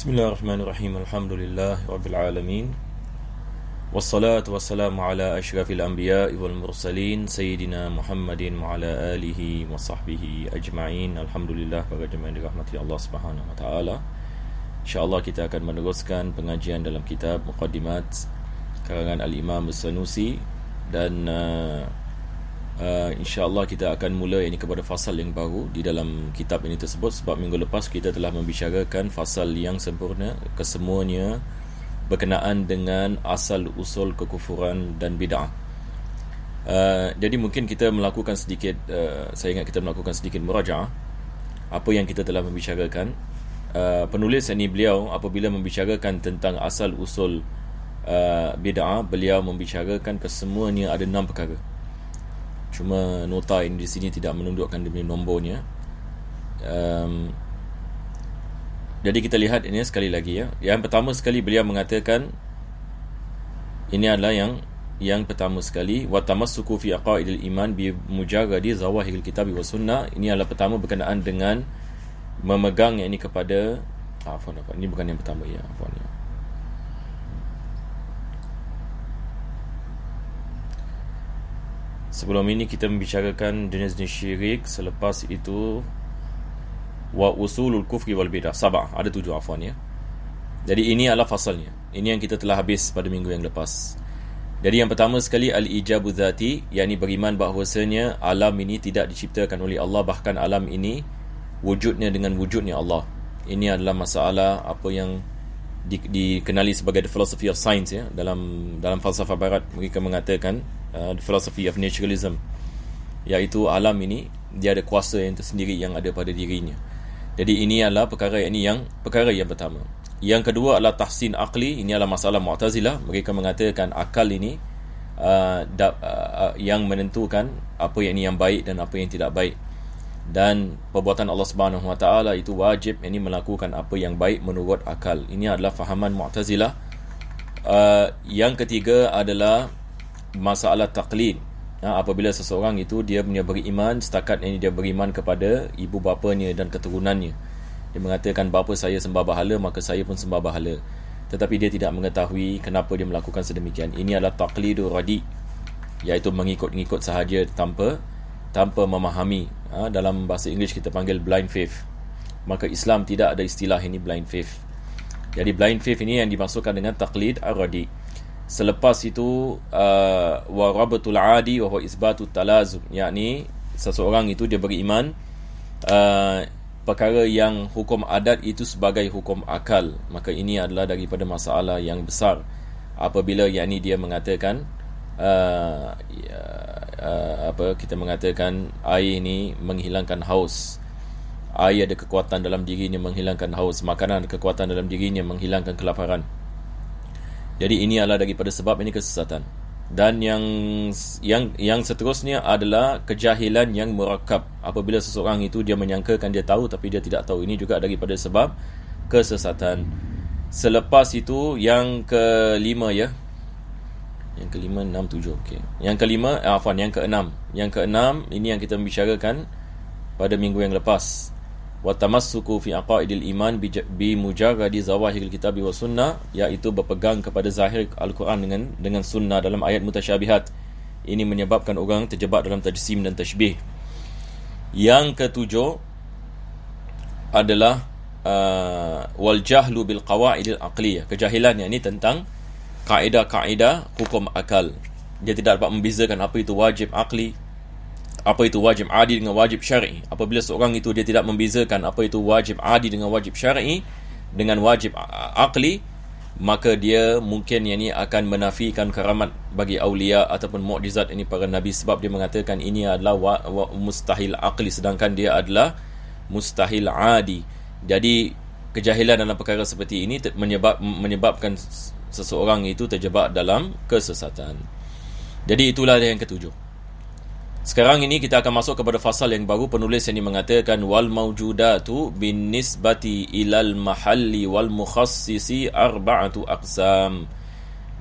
Bismillahirrahmanirrahim. Alhamdulillah Rabbil Alamin. Wassalatu wassalamu ala ashrafil anbiya'i wal mursalin Sayyidina Muhammadin wa ala alihi wa sahbihi ajma'in. Alhamdulillah, para jemaah yang dirahmati Allah Subhanahu wa taala. InsyaAllah kita akan meneruskan pengajian dalam kitab Muqaddimat karangan Al-Imam As-Sanusi. Dan InsyaAllah kita akan mula ini kepada fasal yang baru di dalam kitab ini tersebut. Sebab minggu lepas kita telah membicarakan fasal yang sempurna, kesemuanya berkenaan dengan asal usul kekufuran dan bid'ah. Jadi mungkin kita melakukan sedikit, saya ingat kita melakukan sedikit murajaah apa yang kita telah membicarakan. Penulis ini, beliau apabila membicarakan tentang asal usul bid'ah, beliau membicarakan kesemuanya ada 6 perkara. Cuma nota ini di sini tidak menunjukkan demi nombornya. Jadi kita lihat ini sekali lagi ya. Yang pertama sekali beliau mengatakan, ini adalah yang pertama sekali, wa tamassuku fi aqaidil iman bi mujarradi zawahiril kitab wa sunnah. Ini adalah pertama berkenaan dengan memegang ini kepada ini bukan yang pertama ya, Sebelum ini kita membicarakan jenis-jenis syirik. Selepas itu wa usulul kufri wal bidah. Ada 7 ya. Jadi ini adalah fasalnya. Ini yang kita telah habis pada minggu yang lepas. Jadi yang pertama sekali al-ijabu dzati, yakni beriman bahawasanya alam ini tidak diciptakan oleh Allah, bahkan alam ini wujudnya dengan wujudnya Allah. Ini adalah masalah apa yang dikenali sebagai the philosophy of science ya. Dalam falsafah barat mereka mengatakan the philosophy of naturalism, iaitu alam ini dia ada kuasa yang tersendiri yang ada pada dirinya. Jadi ini adalah perkara yang pertama. Yang kedua adalah tahsin aqli. Ini adalah masalah Mu'tazilah. Mereka mengatakan akal ini yang menentukan apa yang baik dan apa yang tidak baik. Dan perbuatan Allah Subhanahu wa taala itu wajib ini melakukan apa yang baik menurut akal. Ini adalah fahaman Mu'tazilah. Yang ketiga adalah masalah taqlid. Apabila seseorang itu dia punya beriman, setakat ini dia beriman kepada ibu bapanya dan keturunannya. Dia mengatakan bapa saya sembah bahala, maka saya pun sembah bahala. Tetapi dia tidak mengetahui kenapa dia melakukan sedemikian. Ini adalah taqlidur radi, iaitu mengikut-ngikut sahaja tanpa memahami. Dalam bahasa Inggeris kita panggil blind faith. Maka Islam tidak ada istilah ini blind faith. Jadi blind faith ini yang dimaksudkan dengan taqlid ar-radi. Selepas itu wa rabatul adi wa huwa isbatut talazum, yakni seseorang itu dia beriman perkara yang hukum adat itu sebagai hukum akal. Maka ini adalah daripada masalah yang besar. Apabila yakni dia mengatakan kita mengatakan air ini menghilangkan haus. Air ada kekuatan dalam dirinya menghilangkan haus. Makanan ada kekuatan dalam dirinya menghilangkan kelaparan. Jadi ini adalah daripada sebab ini kesesatan. Dan yang seterusnya adalah kejahilan yang murakkab. Apabila seseorang itu dia menyangkakan dia tahu tapi dia tidak tahu. Ini juga daripada sebab kesesatan. Selepas itu yang kelima ya. Yang kelima, 6, 7. Okey. Yang kelima, yang keenam. Yang keenam ini yang kita membicarakan pada minggu yang lepas. Wa tamassuku fi aqaidil iman bi mujarradi zawahiril kitab wa sunnah, iaitu berpegang kepada zahir Al-Quran dengan sunnah dalam ayat mutasyabihat. Ini menyebabkan orang terjebak dalam tajsim dan tashbih. Yang ketujuh adalah wal jahlu bil qawaidil aqliyah. Kejahilan ini tentang kaedah-kaedah hukum akal. Dia tidak dapat membezakan apa itu wajib akli, apa itu wajib adi dengan wajib syar'i. Apabila seorang itu dia tidak membezakan apa itu wajib adi dengan wajib syar'i dengan wajib akli, maka dia mungkin akan menafikan karamat bagi awliya ataupun mukjizat ini para nabi, sebab dia mengatakan ini adalah mustahil akli sedangkan dia adalah mustahil adi. Jadi kejahilan dalam perkara seperti ini menyebabkan seseorang itu terjebak dalam kesesatan. Jadi itulah yang ketujuh. Sekarang ini kita akan masuk kepada fasal yang baru. Penulis yang mengatakan wal mawjudatu bin nisbati ilal mahalli wal mukhassisi arba'atu aqsam.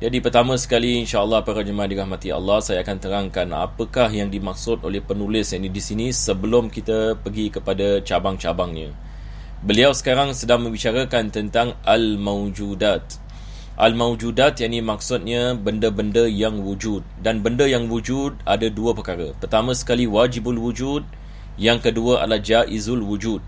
Jadi pertama sekali insya-Allah para jemaah dirahmati Allah, saya akan terangkan apakah yang dimaksud oleh penulis ini di sini sebelum kita pergi kepada cabang-cabangnya. Beliau sekarang sedang membicarakan tentang al-mawjudat. Al-mawjudat yakni maksudnya benda-benda yang wujud. Dan benda yang wujud ada dua perkara. Pertama sekali wajibul wujud, yang kedua adalah jaizul wujud.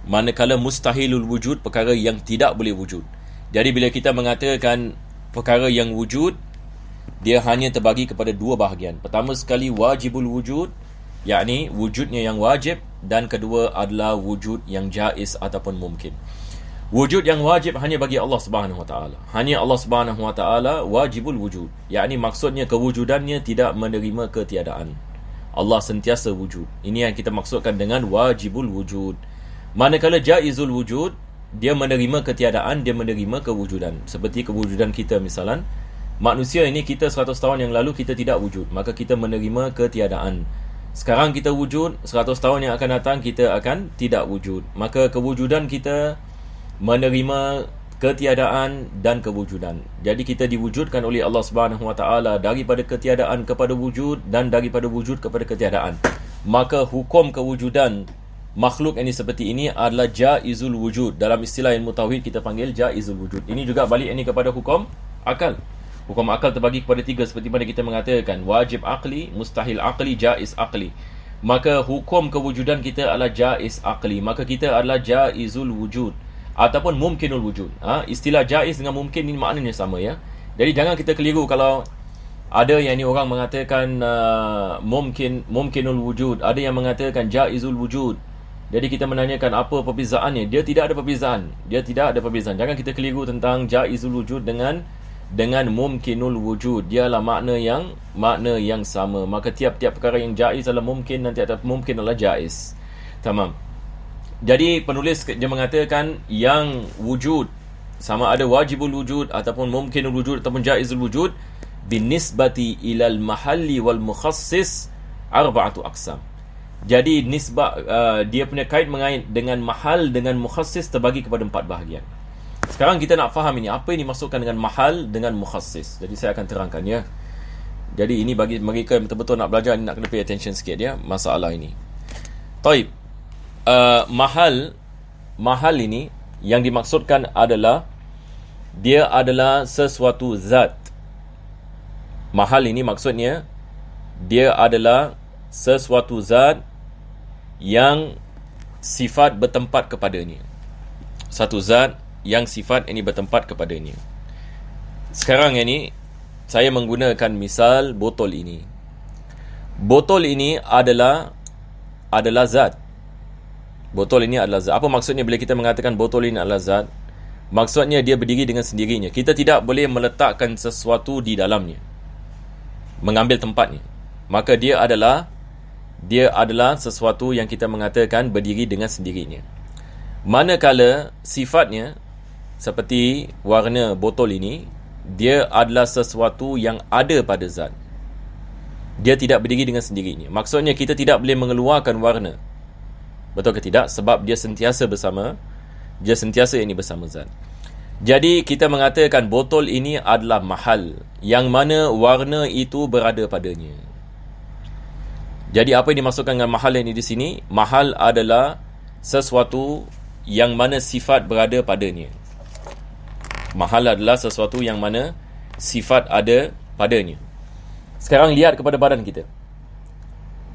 Manakala mustahilul wujud, perkara yang tidak boleh wujud. Jadi bila kita mengatakan perkara yang wujud, dia hanya terbagi kepada dua bahagian. Pertama sekali wajibul wujud, yakni wujudnya yang wajib, dan kedua adalah wujud yang jaiz ataupun mungkin. Wujud yang wajib hanya bagi Allah Subhanahu Wa Taala. Hanya Allah Subhanahu Wa Taala wajibul wujud. Yakni maksudnya kewujudannya tidak menerima ketiadaan. Allah sentiasa wujud. Ini yang kita maksudkan dengan wajibul wujud. Manakala jaizul wujud, dia menerima ketiadaan, dia menerima kewujudan. Seperti kewujudan kita misalan, manusia ini kita 100 tahun yang lalu kita tidak wujud, maka kita menerima ketiadaan. Sekarang kita wujud, 100 tahun yang akan datang kita akan tidak wujud. Maka kewujudan kita menerima ketiadaan dan kewujudan. Jadi kita diwujudkan oleh Allah Subhanahu Wa Taala daripada ketiadaan kepada wujud dan daripada wujud kepada ketiadaan. Maka hukum kewujudan makhluk ini seperti ini adalah jaizul wujud. Dalam istilah ilmu tauhid kita panggil jaizul wujud. Ini juga balik ini kepada hukum akal. Hukum akal terbagi kepada tiga seperti mana kita mengatakan wajib akli, mustahil akli, jaiz akli. Maka hukum kewujudan kita adalah jaiz akli. Maka kita adalah jaizul wujud ataupun mumkinul wujud. Istilah jaiz dengan mumkin ini maknanya sama ya. Jadi jangan kita keliru kalau ada yang ni orang mengatakan mumkinul wujud, ada yang mengatakan jaizul wujud. Jadi kita menanyakan apa perbezaannya? Dia tidak ada perbezaan. Jangan kita keliru tentang jaizul wujud dengan mumkinul wujud. Dialah makna yang sama. Maka tiap-tiap perkara yang jaiz adalah mumkin, nanti ada mumkin adalah jaiz. Tamam. Jadi penulis dia mengatakan yang wujud sama ada wajibul wujud ataupun mumkinul wujud ataupun jaizul wujud binisbati ilal mahalli wal mukhassis arba'atu aqsam. Jadi nisbah dia punya kait mengait dengan mahal dengan mukhassis terbagi kepada 4 bahagian. Sekarang kita nak faham ini, apa yang dimaksudkan dengan mahal dengan mukhassis. Jadi saya akan terangkan ya. Jadi ini bagi mereka yang betul-betul nak belajar, nak kena pay attention sikit ya masalah ini. Taib. Mahal ini yang dimaksudkan adalah dia adalah sesuatu zat. Mahal ini maksudnya dia adalah sesuatu zat yang sifat bertempat kepadanya. Satu zat yang sifat ini bertempat kepadanya. Sekarang ini saya menggunakan misal botol ini. Botol ini adalah zat. Botol ini adalah zat. Apa maksudnya bila kita mengatakan botol ini adalah zat? Maksudnya dia berdiri dengan sendirinya. Kita tidak boleh meletakkan sesuatu di dalamnya, mengambil tempatnya. Maka dia adalah sesuatu yang kita mengatakan berdiri dengan sendirinya. Manakala sifatnya seperti warna botol ini, dia adalah sesuatu yang ada pada zat. Dia tidak berdiri dengan sendirinya. Maksudnya kita tidak boleh mengeluarkan warna. Betul ke tidak? Sebab dia sentiasa bersama zat. Jadi kita mengatakan botol ini adalah mahal, yang mana warna itu berada padanya. Jadi apa yang dimaksudkan dengan mahal ini di sini? Mahal adalah sesuatu yang mana sifat berada padanya. Mahal adalah sesuatu yang mana sifat ada padanya. Sekarang lihat kepada badan kita.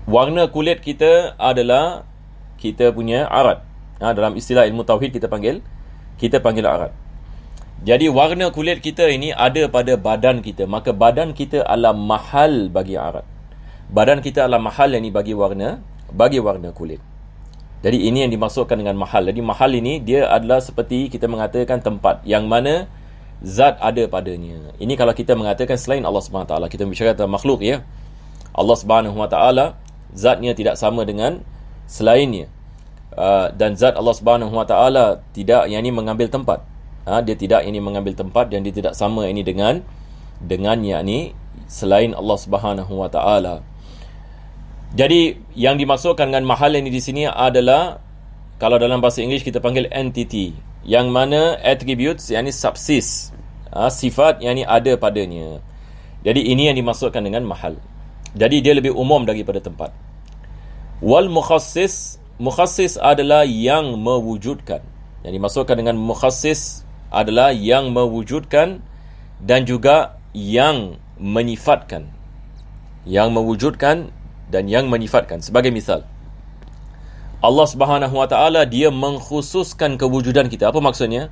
Warna kulit kita adalah kita punya arat. Dalam istilah ilmu tauhid kita panggil arat. Jadi warna kulit kita ini ada pada badan kita. Maka badan kita adalah mahal bagi arat. Badan kita adalah mahal yang ini bagi warna kulit. Jadi ini yang dimaksudkan dengan mahal. Jadi mahal ini dia adalah seperti kita mengatakan tempat yang mana zat ada padanya. Ini kalau kita mengatakan selain Allah Subhanahu Wa Taala, kita berbicara tentang makhluk ya. Allah Subhanahu Wa Taala zatnya tidak sama dengan selainnya. Dan zat Allah Subhanahu Wa Taala tidak yang ini mengambil tempat. Dia tidak ini mengambil tempat dan dia tidak sama ini dengan yakni selain Allah Subhanahu Wa Taala. Jadi yang dimaksudkan dengan mahal ini di sini adalah, kalau dalam bahasa Inggeris kita panggil entity, yang mana attributes yakni subsist, sifat yang ini ada padanya. Jadi ini yang dimaksudkan dengan mahal. Jadi dia lebih umum daripada tempat. Wal mukhassis adalah yang mewujudkan. Yang dimaksudkan dengan mukhassis adalah yang mewujudkan dan juga yang menyifatkan. Yang mewujudkan dan yang menyifatkan. Sebagai misal, Allah Subhanahu Wa Taala dia mengkhususkan kewujudan kita. Apa maksudnya?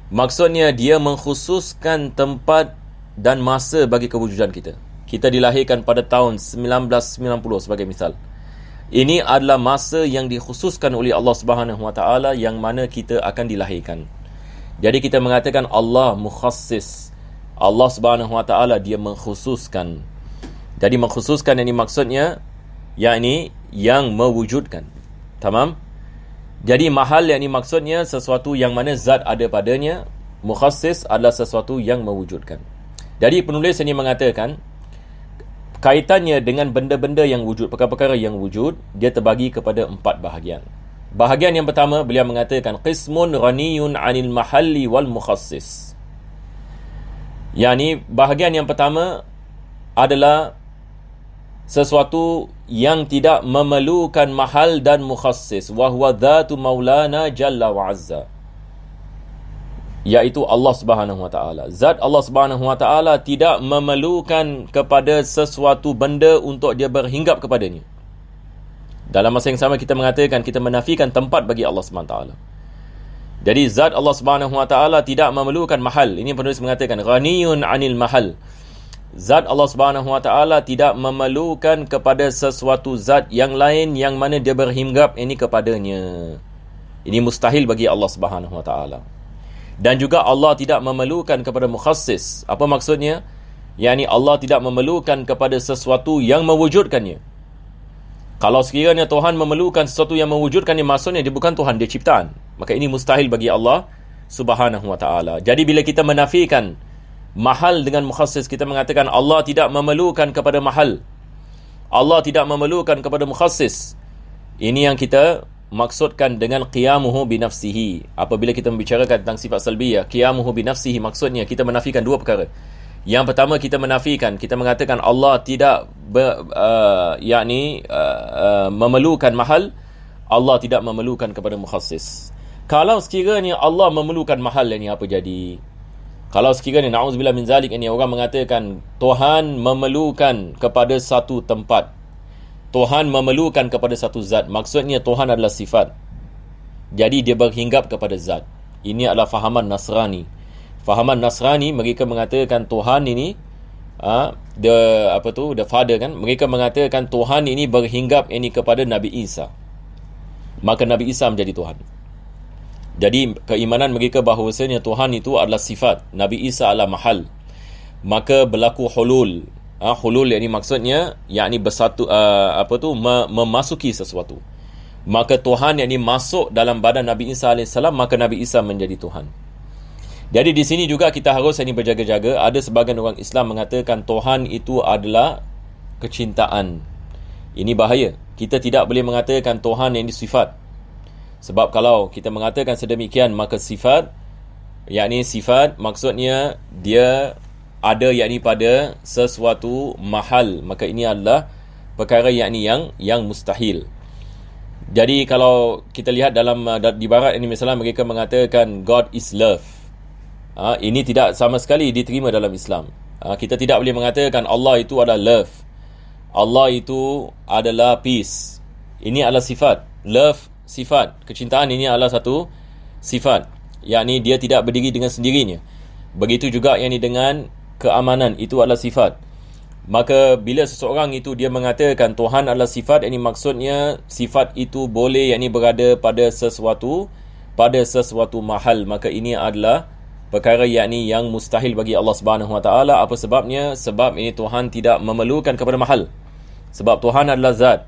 Maksudnya dia mengkhususkan tempat dan masa bagi kewujudan kita. Kita dilahirkan pada tahun 1990 sebagai misal. Ini adalah masa yang dikhususkan oleh Allah Subhanahu Wa Taala yang mana kita akan dilahirkan. Jadi kita mengatakan Allah mukhassis. Allah Subhanahu Wa Taala dia mengkhususkan. Jadi mengkhususkan ini maksudnya yakni yang mewujudkan. Tamam? Jadi mahal yang ini maksudnya sesuatu yang mana zat ada padanya. Mukhassis adalah sesuatu yang mewujudkan. Jadi penulis ini mengatakan kaitannya dengan benda-benda yang wujud, perkara-perkara yang wujud, dia terbagi kepada 4 bahagian. Bahagian yang pertama, beliau mengatakan qismun ghaniyun 'anil mahalli wal mukhassis. Yani bahagian yang pertama adalah sesuatu yang tidak memerlukan mahal dan mukhassis, wa huwa dhatu maulana jalla wa azza, iaitu Allah Subhanahu Wa Taala. Zat Allah Subhanahu Wa Taala tidak memerlukan kepada sesuatu benda untuk dia berhinggap kepadanya. Dalam masa yang sama kita mengatakan, kita menafikan tempat bagi Allah Subhanahu Wa Taala. Jadi zat Allah Subhanahu Wa Taala tidak memerlukan mahal. Ini penulis mengatakan ghaniyun 'anil mahal. Zat Allah Subhanahu Wa Taala tidak memerlukan kepada sesuatu zat yang lain yang mana dia berhinggap ini kepadanya. Ini mustahil bagi Allah Subhanahu Wa Taala. Dan juga Allah tidak memerlukan kepada mukhassis. Apa maksudnya? Yani Allah tidak memerlukan kepada sesuatu yang mewujudkannya. Kalau sekiranya Tuhan memerlukan sesuatu yang mewujudkannya, maksudnya dia bukan Tuhan, dia ciptaan. Maka ini mustahil bagi Allah Subhanahu Wa Taala. Jadi bila kita menafikan mahal dengan mukhassis, kita mengatakan Allah tidak memerlukan kepada mahal, Allah tidak memerlukan kepada mukhassis. Ini yang kita maksudkan dengan qiyamuhu binafsihi. Apabila kita membicarakan tentang sifat salbiyah, qiyamuhu binafsihi maksudnya kita menafikan 2 perkara. Yang pertama kita menafikan, kita mengatakan Allah tidak memerlukan mahal, Allah tidak memerlukan kepada mukhassis. Kalau sekiranya Allah memerlukan mahal, ini apa jadi? Kalau sekiranya na'udzubillah min zalik, ini orang mengatakan Tuhan memerlukan kepada satu tempat, Tuhan memerlukan kepada satu zat, maksudnya Tuhan adalah sifat, jadi dia berhinggap kepada zat. Ini adalah fahaman Nasrani. Fahaman Nasrani, mereka mengatakan Tuhan ini the father kan, mereka mengatakan Tuhan ini berhinggap ini kepada Nabi Isa, maka Nabi Isa menjadi Tuhan. Jadi keimanan mereka bahawasanya Tuhan itu adalah sifat, Nabi Isa adalah mahal. Maka berlaku hulul. Hulul ini maksudnya yakni bersatu, memasuki sesuatu. Maka Tuhan yakni masuk dalam badan Nabi Isa AS, maka Nabi Isa menjadi Tuhan. Jadi di sini juga kita harus ini berjaga-jaga. Ada sebahagian orang Islam mengatakan Tuhan itu adalah kecintaan. Ini bahaya. Kita tidak boleh mengatakan Tuhan yang sifat. Sebab kalau kita mengatakan sedemikian, maka sifat, yakni sifat maksudnya dia ada yakni pada sesuatu mahal, maka ini adalah perkara yakni yang mustahil. Jadi kalau kita lihat dalam di barat ini misalnya mereka mengatakan God is love. Ini tidak sama sekali diterima dalam Islam. Kita tidak boleh mengatakan Allah itu adalah love, Allah itu adalah peace. Ini adalah sifat. Love sifat, kecintaan ini adalah satu sifat, yakni dia tidak berdiri dengan sendirinya. Begitu juga yakni dengan keamanan, itu adalah sifat. Maka bila seseorang itu dia mengatakan Tuhan adalah sifat, ini maksudnya sifat itu boleh yakni berada pada sesuatu mahal, maka ini adalah perkara yakni yang mustahil bagi Allah Subhanahu Wa Taala. Apa sebabnya? Sebab ini Tuhan tidak memerlukan kepada mahal. Sebab Tuhan adalah zat.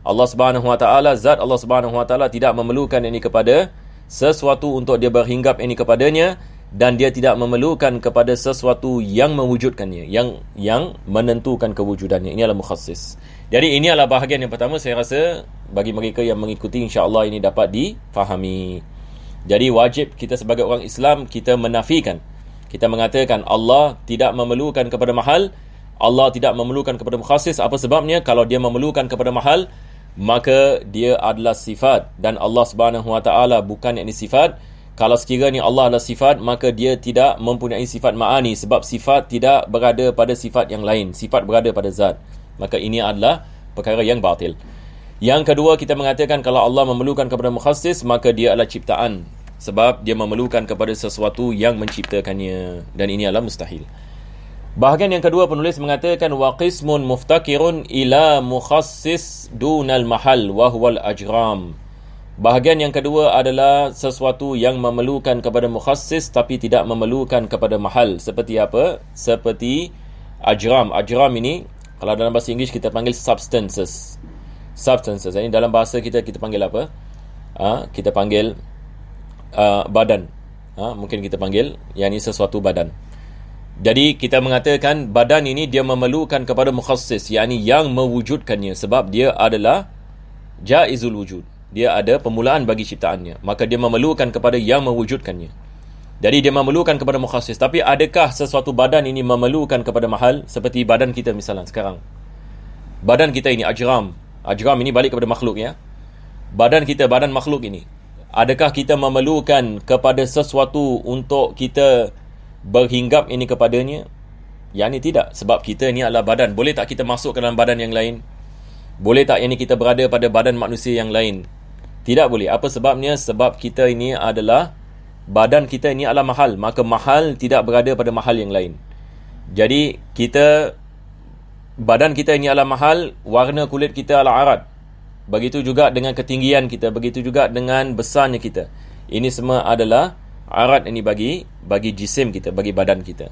Allah Subhanahu Wa Taala, zat Allah Subhanahu Wa Taala tidak memerlukan ini kepada sesuatu untuk dia berhinggap ini kepadanya, dan dia tidak memerlukan kepada sesuatu yang mewujudkannya, yang menentukan kewujudannya. Ini adalah mukhassis. Jadi ini adalah bahagian yang pertama. Saya rasa bagi mereka yang mengikuti, insya-Allah ini dapat difahami. Jadi wajib kita sebagai orang Islam kita menafikan. Kita mengatakan Allah tidak memerlukan kepada mahal, Allah tidak memerlukan kepada mukhassis. Apa sebabnya? Kalau dia memerlukan kepada mahal, maka dia adalah sifat, dan Allah Subhanahu Wa Taala bukan yakni sifat. Kalau sekiranya Allah adalah sifat, maka dia tidak mempunyai sifat ma'ani, sebab sifat tidak berada pada sifat yang lain, sifat berada pada zat. Maka ini adalah perkara yang batil. Yang kedua, kita mengatakan kalau Allah memerlukan kepada mukhassis, maka dia adalah ciptaan, sebab dia memerlukan kepada sesuatu yang menciptakannya, dan ini adalah mustahil. Bahagian yang kedua, penulis mengatakan wa qismun muftakirun ila mukhassis dunal mahal wa huwal ajram. Bahagian yang kedua adalah sesuatu yang memerlukan kepada mukhassis tapi tidak memerlukan kepada mahal. Seperti apa? Seperti ajram. Ajram ini kalau dalam bahasa Inggeris kita panggil substances. Substances. Ini dalam bahasa kita panggil apa? Kita panggil badan. Mungkin kita panggil yang ini sesuatu badan. Jadi kita mengatakan badan ini dia memerlukan kepada mukhassis, yakni yang mewujudkannya, sebab dia adalah jaizul wujud. Dia ada permulaan bagi ciptaannya, maka dia memerlukan kepada yang mewujudkannya. Jadi dia memerlukan kepada mukhassis. Tapi adakah sesuatu badan ini memerlukan kepada mahal? Seperti badan kita misalnya sekarang. Badan kita ini ajram. Ajram ini balik kepada makhluk ya. Badan kita, badan makhluk ini, adakah kita memerlukan kepada sesuatu untuk kita berhinggap ini kepadanya? Yang ini tidak, sebab kita ini adalah badan. Boleh tak kita masuk ke dalam badan yang lain? Boleh tak ini kita berada pada badan manusia yang lain? Tidak boleh. Apa sebabnya? Sebab kita ini adalah, badan kita ini adalah mahal, maka mahal tidak berada pada mahal yang lain. Jadi kita, badan kita ini adalah mahal, warna kulit kita adalah arat. Begitu juga dengan ketinggian kita, begitu juga dengan besarnya kita. Ini semua adalah arat ini bagi jisim kita, bagi badan kita.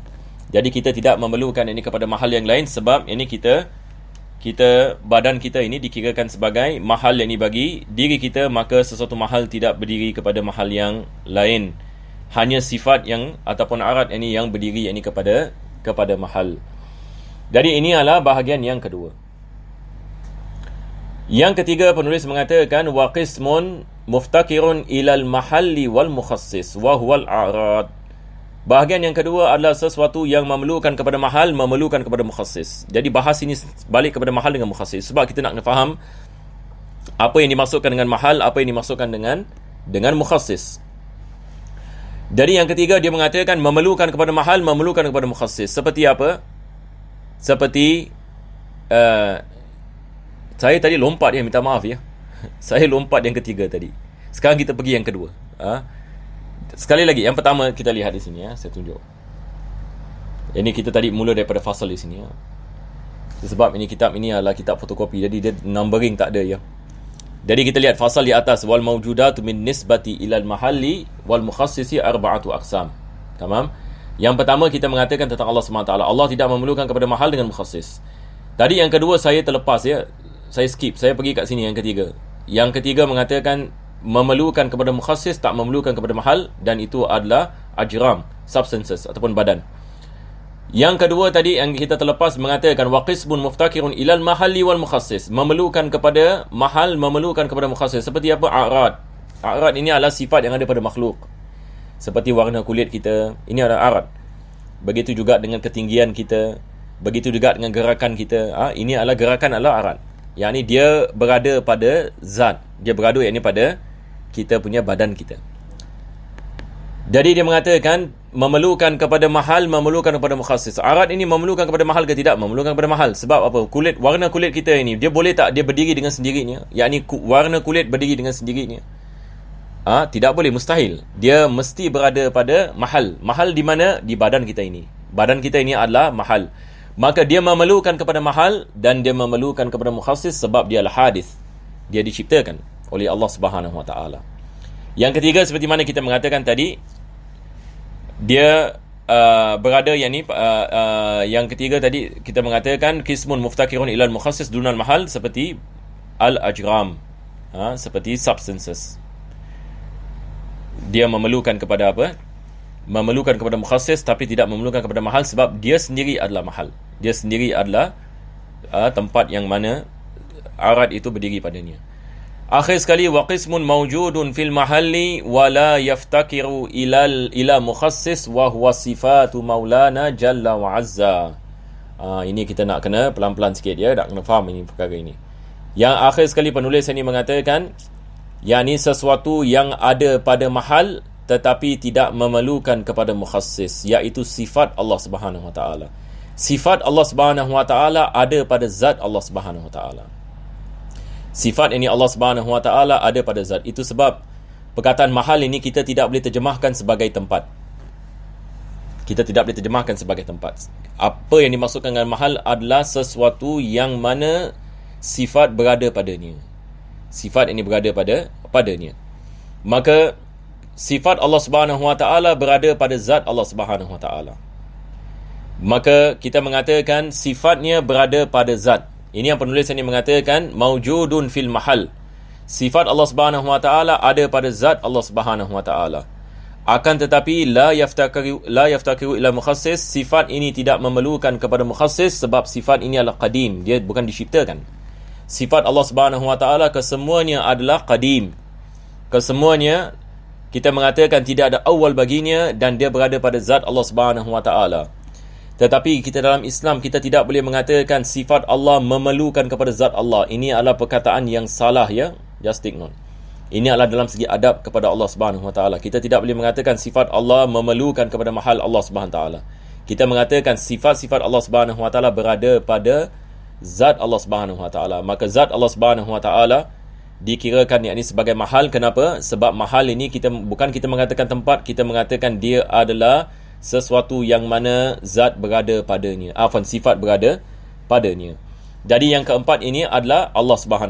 Jadi kita tidak memerlukan ini kepada mahal yang lain, sebab ini kita badan kita ini dikirakan sebagai mahal yang ini bagi diri kita, maka sesuatu mahal tidak berdiri kepada mahal yang lain. Hanya sifat yang ataupun arat ini yang berdiri ini kepada mahal. Jadi ini adalah bahagian yang kedua. Yang ketiga, penulis mengatakan wa qismun muftakirun ilal mahalli wal mukhassis wa huwal a'rad. Bahagian yang kedua adalah sesuatu yang memerlukan kepada mahal, memerlukan kepada mukhassis. Jadi bahas ini balik kepada mahal dengan mukhassis, sebab kita nak kena faham apa yang dimaksudkan dengan mahal, apa yang dimaksudkan dengan mukhassis. Jadi yang ketiga, dia mengatakan memerlukan kepada mahal, memerlukan kepada mukhassis. Seperti apa? Seperti saya tadi lompat ya, minta maaf ya. Saya lompat yang ketiga tadi. Sekarang kita pergi yang kedua. Sekali lagi, yang pertama kita lihat di sini ya, saya tunjuk. Ini kita tadi mula daripada fasal di sini ya. Sebab ini kitab ini adalah kitab fotokopi, jadi dia numbering tak ada ya. Jadi kita lihat fasal di atas, wal mawjudatu min nisbati ilal mahalli wal mukhassisi arba'atu aqsam. Tamam? Yang pertama kita mengatakan tentang Allah SWT. Allah tidak memerlukan kepada mahal dengan mukhassis. Tadi yang kedua saya terlepas ya. Saya skip, saya pergi kat sini yang ketiga. Yang ketiga mengatakan memerlukan kepada mukhassis, tak memerlukan kepada mahal, dan itu adalah ajram, substances ataupun badan. Yang kedua tadi yang kita terlepas mengatakan waqisbun muftakirun ilal mahalli wal mukhassis, memerlukan kepada mahal, memerlukan kepada mukhassis. Seperti apa? A'rad. A'rad ini adalah sifat yang ada pada makhluk. Seperti warna kulit kita, ini adalah a'rad. Begitu juga dengan ketinggian kita, begitu juga dengan gerakan kita. Ini adalah gerakan, adalah a'rad. Yang ni dia berada pada zat, dia berada yang ni pada kita punya badan kita. Jadi dia mengatakan memerlukan kepada mahal, memerlukan kepada mukhassis. Arat ini memerlukan kepada mahal ke tidak? Memerlukan kepada mahal. Sebab apa? Kulit, warna kulit kita ini, dia boleh tak dia berdiri dengan sendirinya? Yakni warna kulit berdiri dengan sendirinya? Tidak boleh, mustahil. Dia mesti berada pada mahal. Mahal di mana? Di badan kita ini. Badan kita ini adalah mahal. Maka dia memerlukan kepada mahal dan dia memerlukan kepada mukhassis sebab dia adalah hadis. Dia diciptakan oleh Allah Subhanahu Wa Taala. Yang ketiga, seperti mana kita mengatakan tadi, dia berada yang ni, yang ketiga tadi kita mengatakan qismun muftakirun ilal mukhassis dunal mahal, seperti al-ajram, seperti substances. Dia memerlukan kepada apa? Memerlukan kepada mukhassis tapi tidak memerlukan kepada mahal, sebab dia sendiri adalah mahal. Dia sendiri adalah tempat yang mana arat itu berdiri padanya. Akhir sekali, wa qismun mawjudun fil mahalli wa la yaftakiru ila mukhassis wa huwa sifatu maulana jalla wa azza. Ini kita nak kena pelan-pelan sikit ya, nak kena faham ini perkara ini. Yang akhir sekali penulis ini mengatakan, yakni sesuatu yang ada pada mahal tetapi tidak memerlukan kepada mukhassis, iaitu sifat Allah Subhanahu Wa Taala. Sifat Allah Subhanahu Wa Taala ada pada zat Allah Subhanahu Wa Taala. Sifat ini Allah Subhanahu Wa Taala ada pada zat. Itu sebab perkataan mahal ini kita tidak boleh terjemahkan sebagai tempat. Kita tidak boleh terjemahkan sebagai tempat. Apa yang dimaksudkan dengan mahal adalah sesuatu yang mana sifat berada padanya. Sifat ini berada padanya. Maka sifat Allah Subhanahu Wa Taala berada pada zat Allah Subhanahu Wa Taala. Maka kita mengatakan sifatnya berada pada zat. Ini yang penulis ini mengatakan maujudun fil mahal. Sifat Allah Subhanahu Wa Taala ada pada zat Allah Subhanahu Wa Taala. Akan tetapi la yaftakiru ila mukhassis, sifat ini tidak memerlukan kepada mukhassis sebab sifat ini adalah qadim, dia bukan diciptakan. Sifat Allah Subhanahu Wa Taala kesemuanya adalah qadim. Kesemuanya kita mengatakan tidak ada awal baginya dan dia berada pada zat Allah Subhanahu Wa Taala. Tetapi kita dalam Islam kita tidak boleh mengatakan sifat Allah memerlukan kepada zat Allah. Ini adalah perkataan yang salah, ya. Just take note. Ini adalah dalam segi adab kepada Allah Subhanahu Wa Taala. Kita tidak boleh mengatakan sifat Allah memerlukan kepada mahal Allah Subhanahu Wa Taala. Kita mengatakan sifat-sifat Allah Subhanahu Wa Taala berada pada zat Allah Subhanahu Wa Taala. Maka zat Allah Subhanahu Wa Taala dikirakan yakni sebagai mahal. Kenapa? Sebab mahal ini kita mengatakan tempat, kita mengatakan dia adalah sesuatu yang mana zat berada padanya. Sifat berada padanya. Jadi yang keempat ini adalah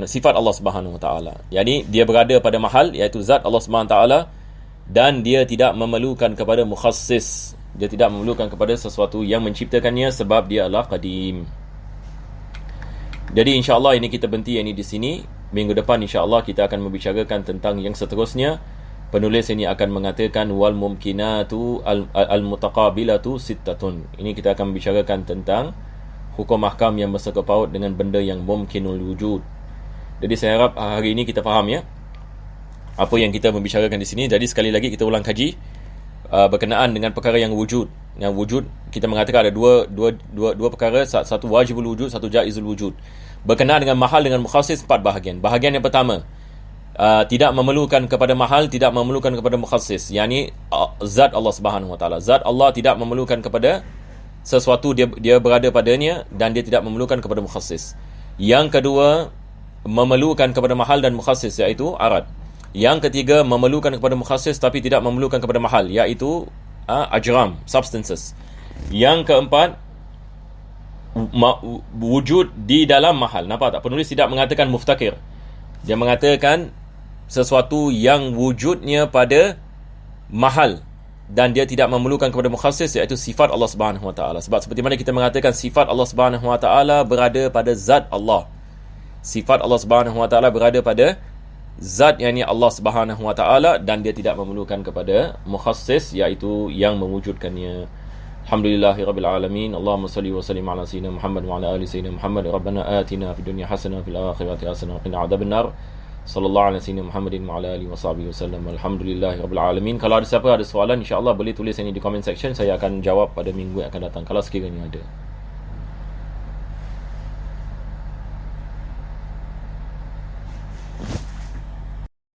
sifat Allah Subhanahu Wa Taala. Yani dia berada pada mahal, iaitu zat Allah Subhanahu Wa Taala, dan dia tidak memerlukan kepada mukhassis. Dia tidak memerlukan kepada sesuatu yang menciptakannya sebab dia adalah qadim. Jadi insya-Allah ini kita berhenti yang ini di sini. Minggu depan insya-Allah kita akan membicarakan tentang yang seterusnya. Penulis ini akan mengatakan wal mumkinatu al mutaqabilatu sittatun. Ini kita akan membicarakan tentang hukum ahkam yang bersangkut paut dengan benda yang mumkinul wujud. Jadi saya harap hari ini kita faham, ya, apa yang kita membicarakan di sini. Jadi sekali lagi kita ulang kaji berkenaan dengan perkara yang wujud. Yang wujud kita mengatakan ada dua perkara, satu wajibul wujud, satu jaizul wujud. Berkenaan dengan mahal dengan mukhassis 4 bahagian. Bahagian yang pertama, tidak memerlukan kepada mahal, tidak memerlukan kepada mukhassis, yakni zat Allah Subhanahu Wa Taala. Zat Allah tidak memerlukan kepada sesuatu, dia berada padanya dan dia tidak memerlukan kepada mukhassis. Yang kedua, memerlukan kepada mahal dan mukhassis, iaitu arad. Yang ketiga, memerlukan kepada mukhassis tapi tidak memerlukan kepada mahal, iaitu ajram, substances. Yang keempat, wujud di dalam mahal. Nampak tak? Penulis tidak mengatakan muftakir. Dia mengatakan sesuatu yang wujudnya pada mahal dan dia tidak memerlukan kepada mukhassis, iaitu sifat Allah Subhanahu Wa Taala. Sebab seperti mana kita mengatakan sifat Allah Subhanahu Wa Taala berada pada zat Allah. Sifat Allah Subhanahu Wa Taala berada pada zat, yakni Allah Subhanahu Wa Taala, dan dia tidak memerlukan kepada mukhassis, iaitu yang mewujudkannya. Alhamdulillahirabbil alamin. Allahumma salli wa sallim ala sayyidina Muhammad wa ala ali sayyidina Muhammad. Rabbana atina fid dunya hasanah wa fil akhirati hasanah wa qina adzabannar. Sallallahu alaihi wasallam Muhammadin wa ala alihi washabihi wasallam. Alhamdulillahirabbil alamin. Kalau ada siapa ada soalan, insya-Allah boleh tulis ini di comment section. Saya akan jawab pada minggu yang akan datang kalau sekiranya ada.